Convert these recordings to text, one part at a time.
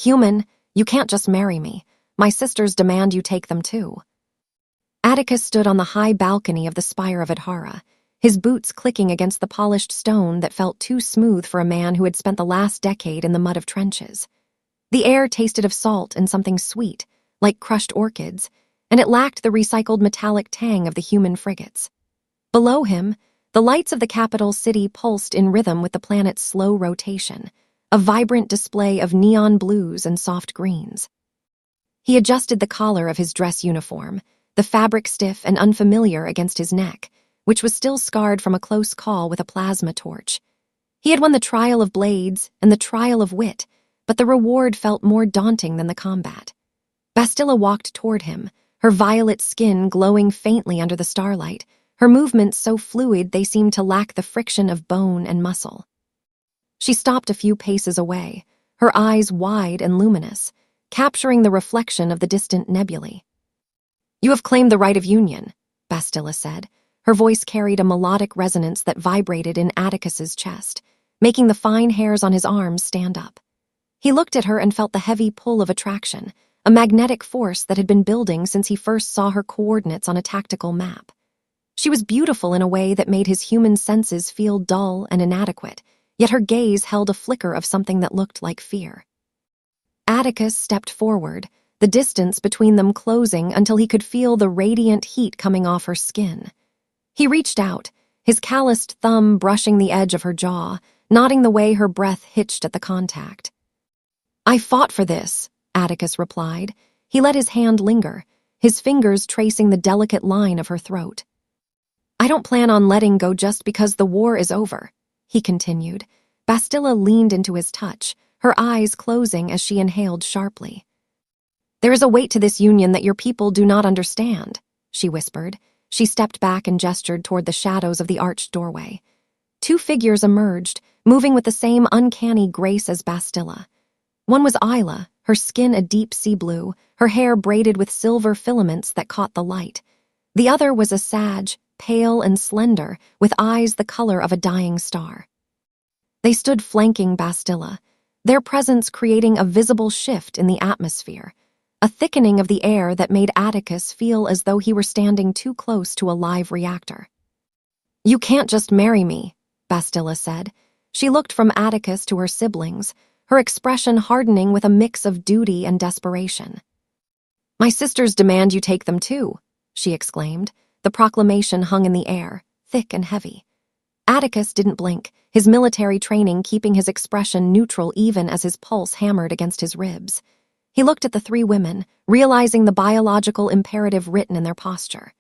Human, you can't just marry me. My sisters demand you take them too. Atticus stood on the high balcony of the spire of Adhara, his boots clicking against the polished stone that felt too smooth for a man who had spent the last decade in the mud of trenches. The air tasted of salt and something sweet, like crushed orchids, and it lacked the recycled metallic tang of the human frigates. Below him, the lights of the capital city pulsed in rhythm with the planet's slow rotation, a vibrant display of neon blues and soft greens. He adjusted the collar of his dress uniform, the fabric stiff and unfamiliar against his neck, which was still scarred from a close call with a plasma torch. He had won the trial of blades and the trial of wit, but the reward felt more daunting than the combat. Bastila walked toward him, her violet skin glowing faintly under the starlight, her movements so fluid they seemed to lack the friction of bone and muscle. She stopped a few paces away, her eyes wide and luminous, capturing the reflection of the distant nebulae. "You have claimed the right of union," Bastila said. Her voice carried a melodic resonance that vibrated in Atticus's chest, making the fine hairs on his arms stand up. He looked at her and felt the heavy pull of attraction, a magnetic force that had been building since he first saw her coordinates on a tactical map. She was beautiful in a way that made his human senses feel dull and inadequate, yet her gaze held a flicker of something that looked like fear. Atticus stepped forward, the distance between them closing until he could feel the radiant heat coming off her skin. He reached out, his calloused thumb brushing the edge of her jaw, nodding the way her breath hitched at the contact. "I fought for this," Atticus replied. He let his hand linger, his fingers tracing the delicate line of her throat. "I don't plan on letting go just because the war is over," he continued. Bastila leaned into his touch, her eyes closing as she inhaled sharply. "There is a weight to this union that your people do not understand," she whispered. She stepped back and gestured toward the shadows of the arched doorway. Two figures emerged, moving with the same uncanny grace as Bastila. One was Aayla, her skin a deep sea blue, her hair braided with silver filaments that caught the light. The other was Asajj, pale and slender, with eyes the color of a dying star. They stood flanking Bastila, their presence creating a visible shift in the atmosphere, a thickening of the air that made Atticus feel as though he were standing too close to a live reactor. "You can't just marry me," Bastila said. She looked from Atticus to her siblings, her expression hardening with a mix of duty and desperation. "My sisters demand you take them too," she exclaimed. The proclamation hung in the air, thick and heavy. Atticus didn't blink, his military training keeping his expression neutral even as his pulse hammered against his ribs. He looked at the three women, realizing the biological imperative written in their posture.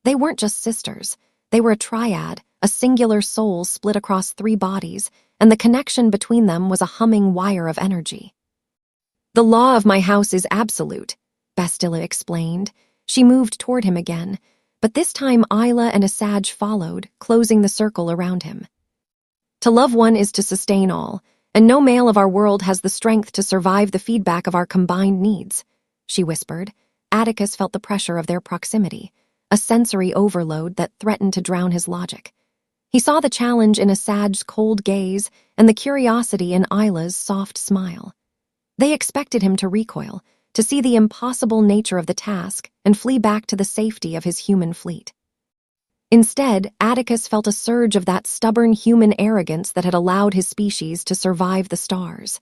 They weren't just sisters. They were a triad, a singular soul split across three bodies, and the connection between them was a humming wire of energy. "The law of my house is absolute," Bastila explained. She moved toward him again, but this time Aayla and Asajj followed, closing the circle around him. "To love one is to sustain all, and no male of our world has the strength to survive the feedback of our combined needs," she whispered. Atticus felt the pressure of their proximity, a sensory overload that threatened to drown his logic. He saw the challenge in Asajj's cold gaze and the curiosity in Ayla's soft smile. They expected him to recoil, to see the impossible nature of the task and flee back to the safety of his human fleet. Instead, Atticus felt a surge of that stubborn human arrogance that had allowed his species to survive the stars.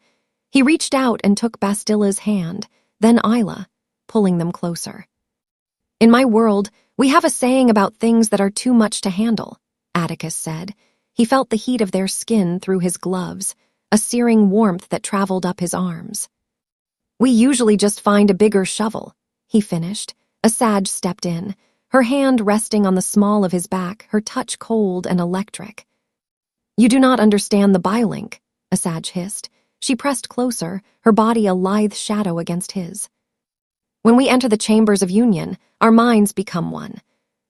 He reached out and took Bastila's hand, then Aayla, pulling them closer. "In my world, we have a saying about things that are too much to handle," Atticus said. He felt the heat of their skin through his gloves, a searing warmth that traveled up his arms. "We usually just find a bigger shovel," he finished. Asajj stepped in, her hand resting on the small of his back, her touch cold and electric. "You do not understand the biolink," Asajj hissed. She pressed closer, her body a lithe shadow against his. "When we enter the chambers of union, our minds become one.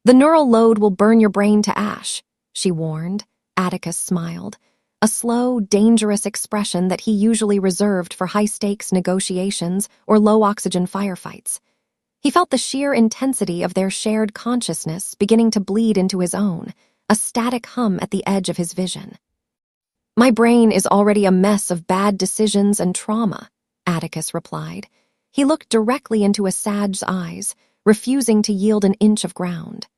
The neural load will burn your brain to ash," she warned. Atticus smiled, a slow, dangerous expression that he usually reserved for high-stakes negotiations or low-oxygen firefights. He felt the sheer intensity of their shared consciousness beginning to bleed into his own, a static hum at the edge of his vision. "My brain is already a mess of bad decisions and trauma," Atticus replied. He looked directly into Asajj's eyes, refusing to yield an inch of ground.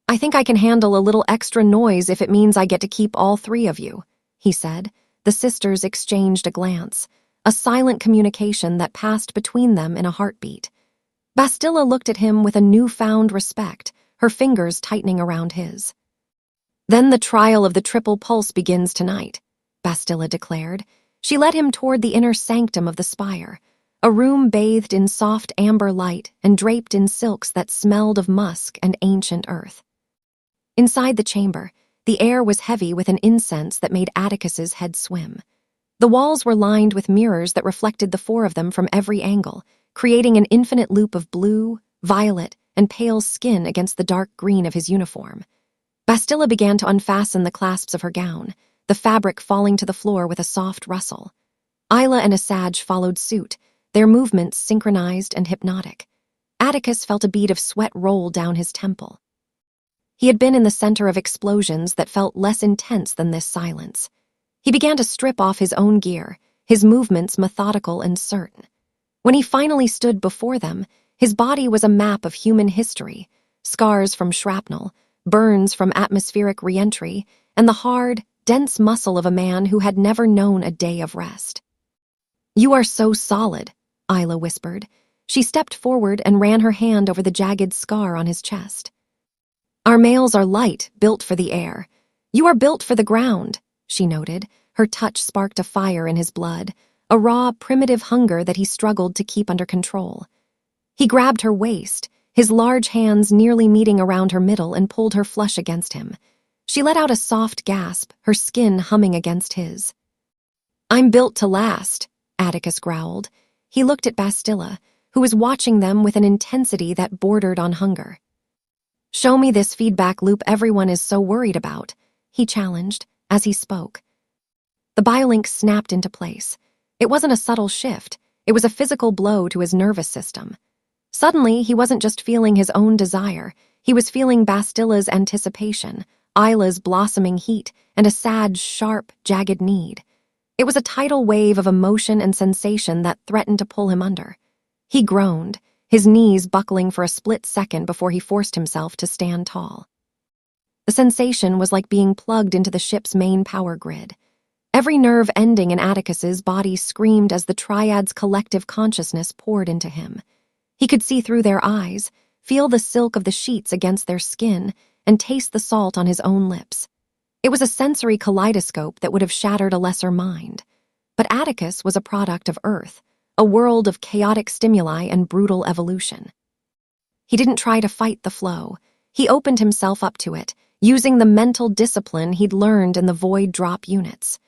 I think I can handle a little extra noise if it means I get to keep all three of you, he said. The sisters exchanged a glance, a silent communication that passed between them in a heartbeat. Bastila looked at him with a newfound respect, her fingers tightening around his. Then the trial of the triple pulse begins tonight, Bastila declared. She led him toward the inner sanctum of the spire, a room bathed in soft amber light and draped in silks that smelled of musk and ancient earth. Inside the chamber, the air was heavy with an incense that made Atticus's head swim. The walls were lined with mirrors that reflected the four of them from every angle, creating an infinite loop of blue, violet, and pale skin against the dark green of his uniform. Bastila began to unfasten the clasps of her gown, the fabric falling to the floor with a soft rustle. Aayla and Asajj followed suit, their movements synchronized and hypnotic. Atticus felt a bead of sweat roll down his temple. He had been in the center of explosions that felt less intense than this silence. He began to strip off his own gear, his movements methodical and certain. When he finally stood before them, his body was a map of human history, scars from shrapnel, burns from atmospheric re-entry, and the hard, dense muscle of a man who had never known a day of rest. You are so solid, Aayla whispered. She stepped forward and ran her hand over the jagged scar on his chest. Our males are light, built for the air. You are built for the ground, she noted. Her touch sparked a fire in his blood, a raw, primitive hunger that he struggled to keep under control. He grabbed her waist, his large hands nearly meeting around her middle, and pulled her flush against him. She let out a soft gasp, her skin humming against his. I'm built to last, Atticus growled. He looked at Bastila, who was watching them with an intensity that bordered on hunger. Show me this feedback loop everyone is so worried about, he challenged as he spoke. The biolink snapped into place. It wasn't a subtle shift, it was a physical blow to his nervous system. Suddenly, he wasn't just feeling his own desire, he was feeling Bastila's anticipation, Ayla's blossoming heat, and Asajj's sharp, jagged need. It was a tidal wave of emotion and sensation that threatened to pull him under. He groaned, his knees buckling for a split second before he forced himself to stand tall. The sensation was like being plugged into the ship's main power grid. Every nerve ending in Atticus's body screamed as the triads' collective consciousness poured into him. He could see through their eyes, feel the silk of the sheets against their skin, and taste the salt on his own lips. It was a sensory kaleidoscope that would have shattered a lesser mind. But Atticus was a product of Earth, a world of chaotic stimuli and brutal evolution. He didn't try to fight the flow. He opened himself up to it, using the mental discipline he'd learned in the void drop units.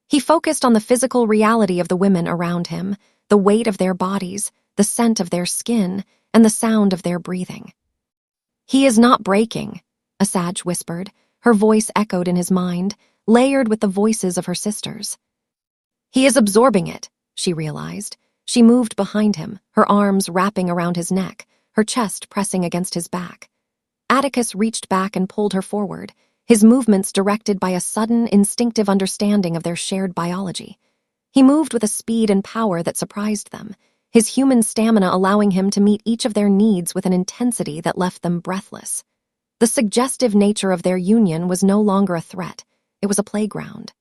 He focused on the physical reality of the women around him, the weight of their bodies, the scent of their skin, and the sound of their breathing. He is not breaking, Asajj whispered. Her voice echoed in his mind, layered with the voices of her sisters. He is absorbing it, she realized. She moved behind him, her arms wrapping around his neck, her chest pressing against his back. Atticus reached back and pulled her forward, his movements directed by a sudden, instinctive understanding of their shared biology. He moved with a speed and power that surprised them, his human stamina allowing him to meet each of their needs with an intensity that left them breathless. The suggestive nature of their union was no longer a threat, it was a playground.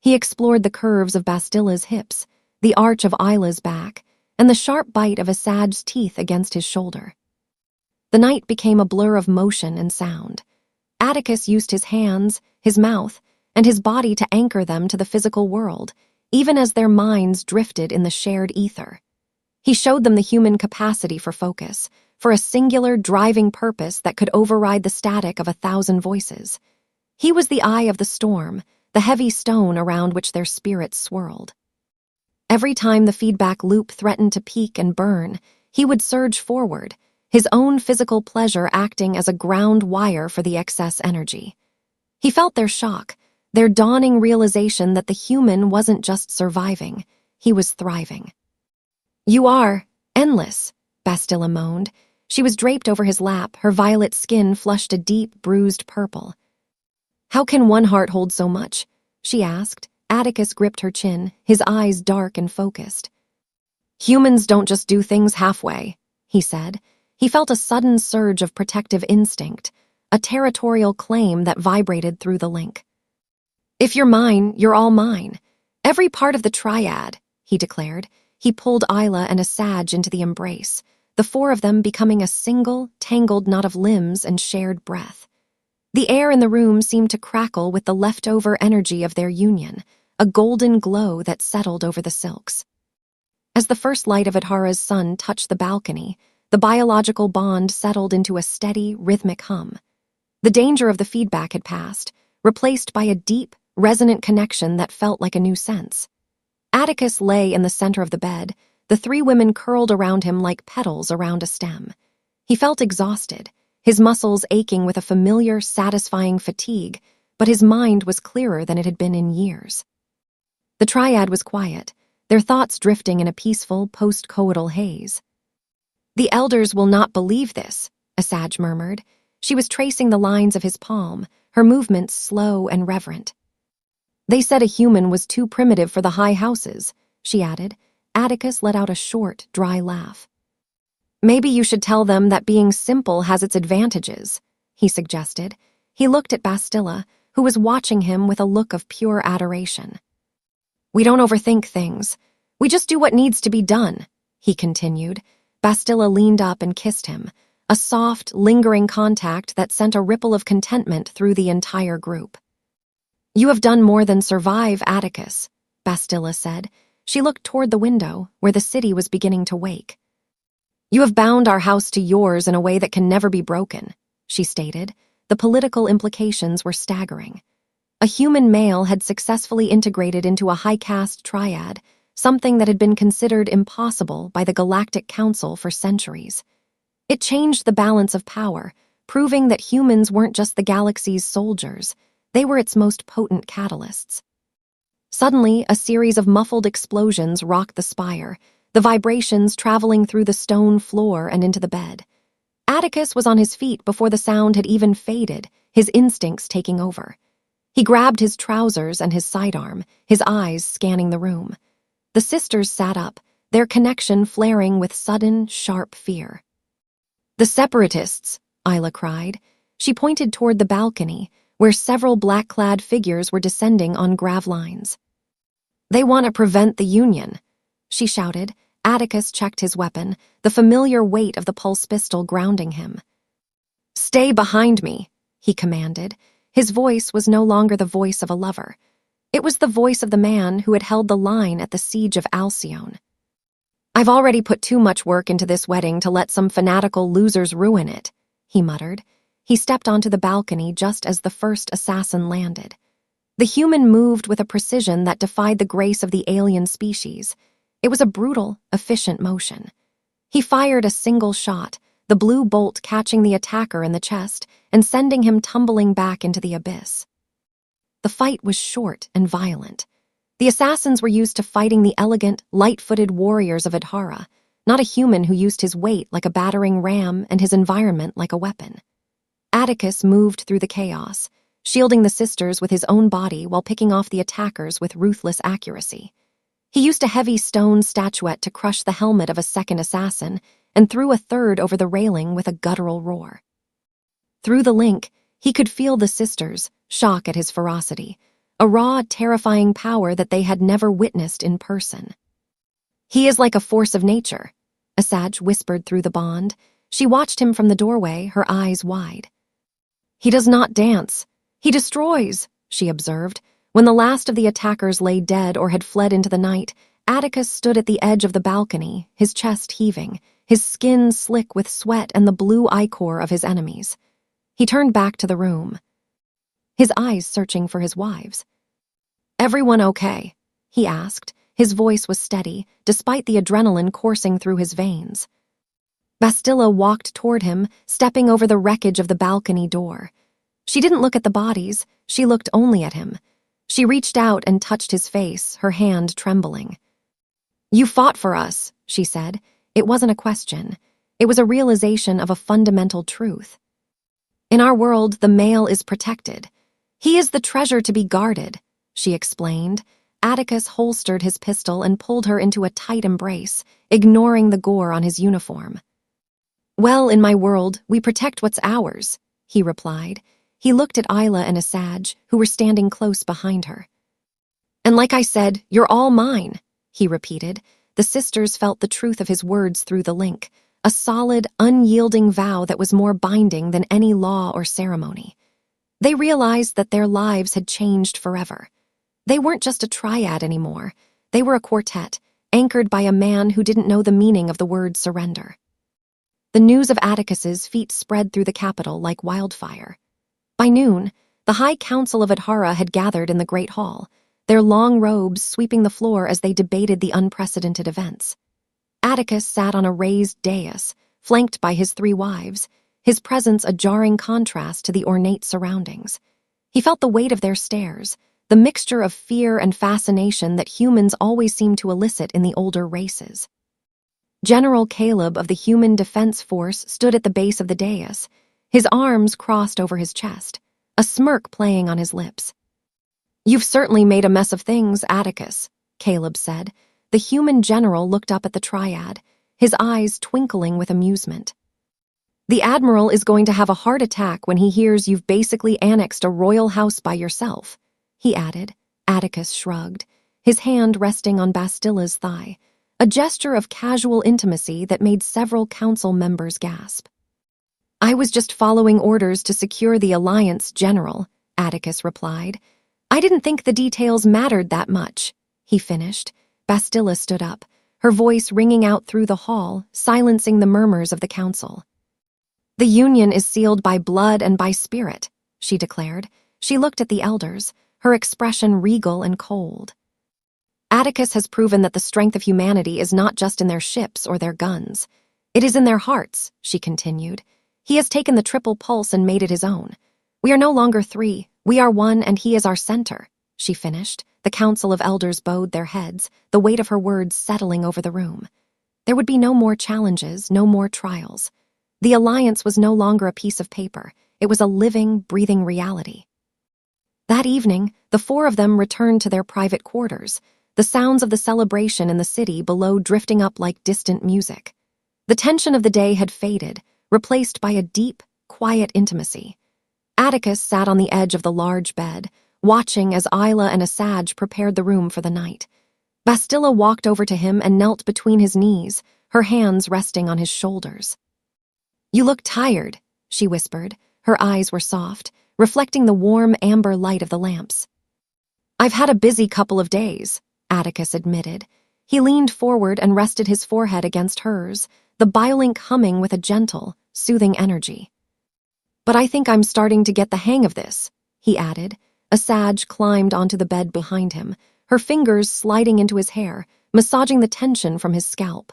He explored the curves of Bastila's hips, the arch of Ayla's back, and the sharp bite of Asajj's teeth against his shoulder. The night became a blur of motion and sound. Atticus used his hands, his mouth, and his body to anchor them to the physical world, even as their minds drifted in the shared ether. He showed them the human capacity for focus, for a singular driving purpose that could override the static of 1,000 voices. He was the eye of the storm, the heavy stone around which their spirits swirled. Every time the feedback loop threatened to peak and burn, he would surge forward, his own physical pleasure acting as a ground wire for the excess energy. He felt their shock, their dawning realization that the human wasn't just surviving, he was thriving. You are endless, Bastila moaned. She was draped over his lap, her violet skin flushed a deep, bruised purple. How can one heart hold so much? She asked. Atticus gripped her chin, his eyes dark and focused. Humans don't just do things halfway, he said. He felt a sudden surge of protective instinct, a territorial claim that vibrated through the link. If you're mine, you're all mine. Every part of the triad, he declared. He pulled Aayla and Asajj into the embrace, the four of them becoming a single, tangled knot of limbs and shared breath. The air in the room seemed to crackle with the leftover energy of their union, a golden glow that settled over the silks. As the first light of Adhara's sun touched the balcony, the biological bond settled into a steady, rhythmic hum. The danger of the feedback had passed, replaced by a deep, resonant connection that felt like a new sense. Atticus lay in the center of the bed, the three women curled around him like petals around a stem. He felt exhausted, his muscles aching with a familiar, satisfying fatigue, but his mind was clearer than it had been in years. The triad was quiet, their thoughts drifting in a peaceful, post-coital haze. "The elders will not believe this," Asajj murmured. She was tracing the lines of his palm, her movements slow and reverent. "They said a human was too primitive for the high houses," she added. Atticus let out a short, dry laugh. "Maybe you should tell them that being simple has its advantages," he suggested. He looked at Bastila, who was watching him with a look of pure adoration. "We don't overthink things. We just do what needs to be done," he continued. Bastila leaned up and kissed him, a soft, lingering contact that sent a ripple of contentment through the entire group. "You have done more than survive, Atticus," Bastila said. She looked toward the window, where the city was beginning to wake. "You have bound our house to yours in a way that can never be broken," she stated. The political implications were staggering. A human male had successfully integrated into a high-caste triad, something that had been considered impossible by the Galactic Council for centuries. It changed the balance of power, proving that humans weren't just the galaxy's soldiers, they were its most potent catalysts. Suddenly, a series of muffled explosions rocked the spire, the vibrations traveling through the stone floor and into the bed. Atticus was on his feet before the sound had even faded, his instincts taking over. He grabbed his trousers and his sidearm, his eyes scanning the room. The sisters sat up, their connection flaring with sudden, sharp fear. "The separatists," Aayla cried. She pointed toward the balcony, where several black-clad figures were descending on grav lines. "They want to prevent the Union," she shouted. Atticus checked his weapon, the familiar weight of the pulse pistol grounding him. "Stay behind me," he commanded. His voice was no longer the voice of a lover. It was the voice of the man who had held the line at the siege of Alcyone. "I've already put too much work into this wedding to let some fanatical losers ruin it," he muttered. He stepped onto the balcony just as the first assassin landed. The human moved with a precision that defied the grace of the alien species. It was a brutal, efficient motion. He fired a single shot, the blue bolt catching the attacker in the chest and sending him tumbling back into the abyss. The fight was short and violent. The assassins were used to fighting the elegant, light-footed warriors of Adhara, not a human who used his weight like a battering ram and his environment like a weapon. Atticus moved through the chaos, shielding the sisters with his own body while picking off the attackers with ruthless accuracy. He used a heavy stone statuette to crush the helmet of a second assassin and threw a third over the railing with a guttural roar. Through the link, he could feel the sisters, shock at his ferocity, a raw, terrifying power that they had never witnessed in person. "He is like a force of nature," Asajj whispered through the bond. She watched him from the doorway, her eyes wide. "He does not dance. He destroys," she observed. When the last of the attackers lay dead or had fled into the night, Atticus stood at the edge of the balcony, his chest heaving, his skin slick with sweat and the blue ichor of his enemies. He turned back to the room, his eyes searching for his wives. "Everyone okay?" he asked. His voice was steady, despite the adrenaline coursing through his veins. Bastila walked toward him, stepping over the wreckage of the balcony door. She didn't look at the bodies, she looked only at him. She reached out and touched his face, her hand trembling. "You fought for us," she said. It wasn't a question. It was a realization of a fundamental truth. "In our world, the male is protected. He is the treasure to be guarded," she explained. Atticus holstered his pistol and pulled her into a tight embrace, ignoring the gore on his uniform. "Well, in my world, we protect what's ours," he replied. He looked at Aayla and Asajj, who were standing close behind her. "And like I said, you're all mine," he repeated. The sisters felt the truth of his words through the link, a solid, unyielding vow that was more binding than any law or ceremony. They realized that their lives had changed forever. They weren't just a triad anymore. They were a quartet, anchored by a man who didn't know the meaning of the word surrender. The news of Atticus's feat spread through the capital like wildfire. By noon, the High Council of Adhara had gathered in the Great Hall, their long robes sweeping the floor as they debated the unprecedented events. Atticus sat on a raised dais, flanked by his 3 wives, his presence a jarring contrast to the ornate surroundings. He felt the weight of their stares, the mixture of fear and fascination that humans always seem to elicit in the older races. General Caleb of the Human Defense Force stood at the base of the dais, his arms crossed over his chest, a smirk playing on his lips. "You've certainly made a mess of things, Atticus," Caleb said. The human general looked up at the triad, his eyes twinkling with amusement. "The Admiral is going to have a heart attack when he hears you've basically annexed a royal house by yourself," he added. Atticus shrugged, his hand resting on Bastila's thigh, a gesture of casual intimacy that made several council members gasp. "I was just following orders to secure the alliance, General," Atticus replied. "I didn't think the details mattered that much," he finished. Bastila stood up, her voice ringing out through the hall, silencing the murmurs of the council. "The union is sealed by blood and by spirit," she declared. She looked at the elders, her expression regal and cold. "Atticus has proven that the strength of humanity is not just in their ships or their guns. It is in their hearts," she continued. "He has taken the triple pulse and made it his own. We are no longer 3, we are 1, and he is our center," she finished. The council of elders bowed their heads, the weight of her words settling over the room. There would be no more challenges, no more trials. The alliance was no longer a piece of paper. It was a living, breathing reality. That evening, the 4 of them returned to their private quarters, the sounds of the celebration in the city below drifting up like distant music. The tension of the day had faded, replaced by a deep, quiet intimacy. Atticus sat on the edge of the large bed, watching as Aayla and Asajj prepared the room for the night. Bastila walked over to him and knelt between his knees, her hands resting on his shoulders. "You look tired," she whispered. Her eyes were soft, reflecting the warm amber light of the lamps. "I've had a busy couple of days," Atticus admitted. He leaned forward and rested his forehead against hers, the biolink humming with a gentle, soothing energy. "But I think I'm starting to get the hang of this," he added. Asajj climbed onto the bed behind him, her fingers sliding into his hair, massaging the tension from his scalp.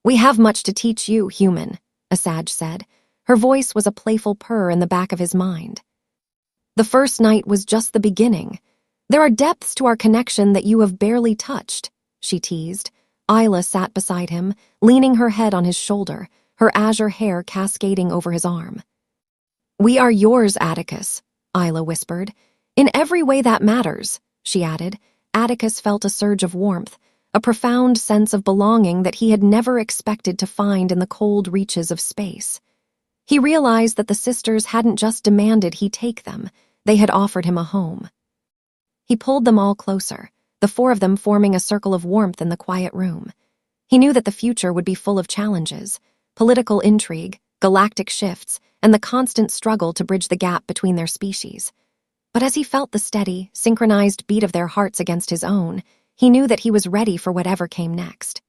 "We have much to teach you, human," Asajj said. Her voice was a playful purr in the back of his mind. "The first night was just the beginning. There are depths to our connection that you have barely touched," she teased. Aayla sat beside him, leaning her head on his shoulder, her azure hair cascading over his arm. "We are yours, Atticus," Aayla whispered. "In every way that matters," she added. Atticus felt a surge of warmth, a profound sense of belonging that he had never expected to find in the cold reaches of space. He realized that the sisters hadn't just demanded he take them, they had offered him a home. He pulled them all closer, the 4 of them forming a circle of warmth in the quiet room. He knew that the future would be full of challenges, political intrigue, galactic shifts, and the constant struggle to bridge the gap between their species. But as he felt the steady, synchronized beat of their hearts against his own, he knew that he was ready for whatever came next.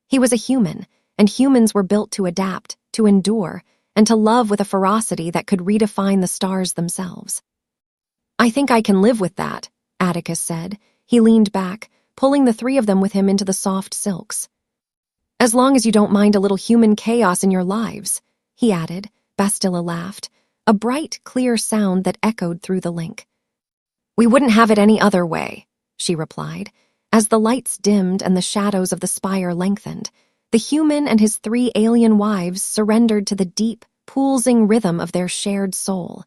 He was a human, and humans were built to adapt, to endure, and to love with a ferocity that could redefine the stars themselves. "I think I can live with that," Atticus said. He leaned back, pulling the 3 of them with him into the soft silks. "As long as you don't mind a little human chaos in your lives," he added. Bastila laughed, a bright, clear sound that echoed through the link. "We wouldn't have it any other way," she replied. As the lights dimmed and the shadows of the spire lengthened, the human and his 3 alien wives surrendered to the deep, pulsing rhythm of their shared soul,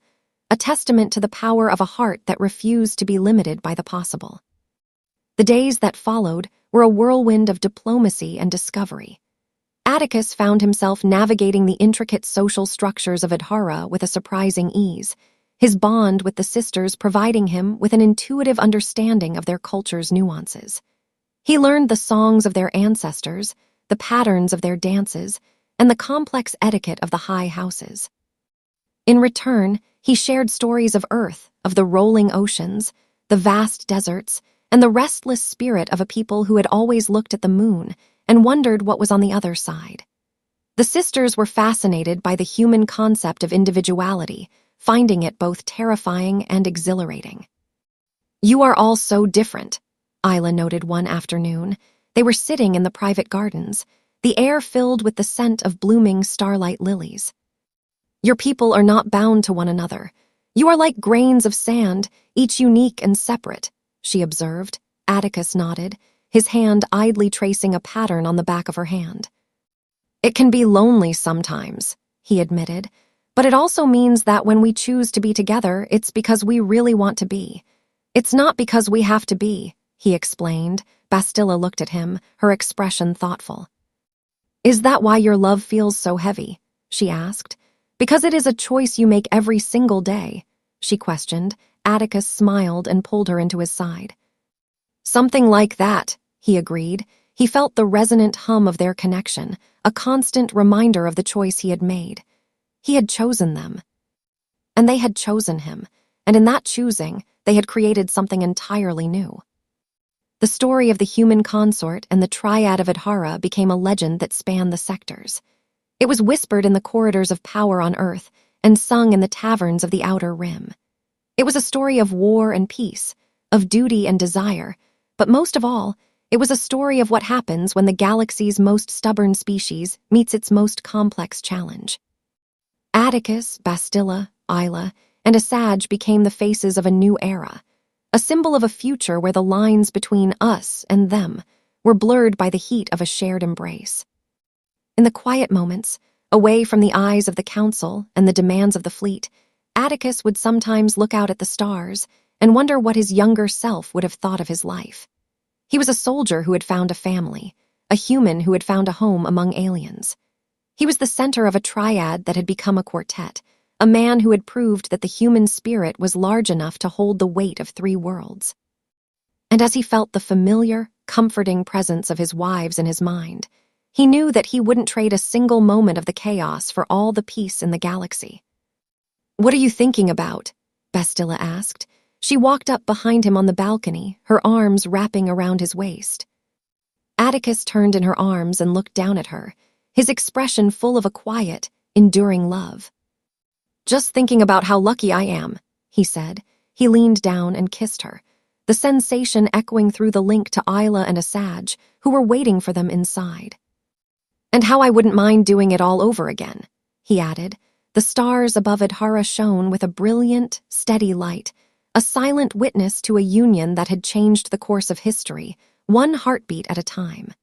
a testament to the power of a heart that refused to be limited by the possible. The days that followed were a whirlwind of diplomacy and discovery. Atticus found himself navigating the intricate social structures of Adhara with a surprising ease, his bond with the sisters providing him with an intuitive understanding of their culture's nuances. He learned the songs of their ancestors, the patterns of their dances, and the complex etiquette of the high houses. In return, he shared stories of Earth, of the rolling oceans, the vast deserts, and the restless spirit of a people who had always looked at the moon and wondered what was on the other side. The sisters were fascinated by the human concept of individuality, finding it both terrifying and exhilarating. "You are all so different," Aayla noted one afternoon. They were sitting in the private gardens, the air filled with the scent of blooming starlight lilies. "Your people are not bound to one another. You are like grains of sand, each unique and separate," she observed. Atticus nodded, his hand idly tracing a pattern on the back of her hand. "It can be lonely sometimes," he admitted, "but it also means that when we choose to be together, it's because we really want to be. It's not because we have to be," he explained. Bastila looked at him, her expression thoughtful. "Is that why your love feels so heavy?" she asked. "Because it is a choice you make every single day?" she questioned. Atticus smiled and pulled her into his side. "Something like that," he agreed. He felt the resonant hum of their connection, a constant reminder of the choice he had made. He had chosen them, and they had chosen him, and in that choosing, they had created something entirely new. The story of the human consort and the triad of Adhara became a legend that spanned the sectors. It was whispered in the corridors of power on Earth and sung in the taverns of the Outer Rim. It was a story of war and peace, of duty and desire, but most of all, it was a story of what happens when the galaxy's most stubborn species meets its most complex challenge. Atticus, Bastila, Aayla, and Asajj became the faces of a new era, a symbol of a future where the lines between us and them were blurred by the heat of a shared embrace. In the quiet moments, away from the eyes of the council and the demands of the fleet, Atticus would sometimes look out at the stars and wonder what his younger self would have thought of his life. He was a soldier who had found a family, a human who had found a home among aliens. He was the center of a triad that had become a quartet, a man who had proved that the human spirit was large enough to hold the weight of 3 worlds. And as he felt the familiar, comforting presence of his wives in his mind, he knew that he wouldn't trade a single moment of the chaos for all the peace in the galaxy. "What are you thinking about?" Bastila asked. She walked up behind him on the balcony, her arms wrapping around his waist. Atticus turned in her arms and looked down at her, his expression full of a quiet, enduring love. "Just thinking about how lucky I am," he said. He leaned down and kissed her, the sensation echoing through the link to Aayla and Asajj, who were waiting for them inside. "And how I wouldn't mind doing it all over again," he added. The stars above Adhara shone with a brilliant, steady light, a silent witness to a union that had changed the course of history, one heartbeat at a time.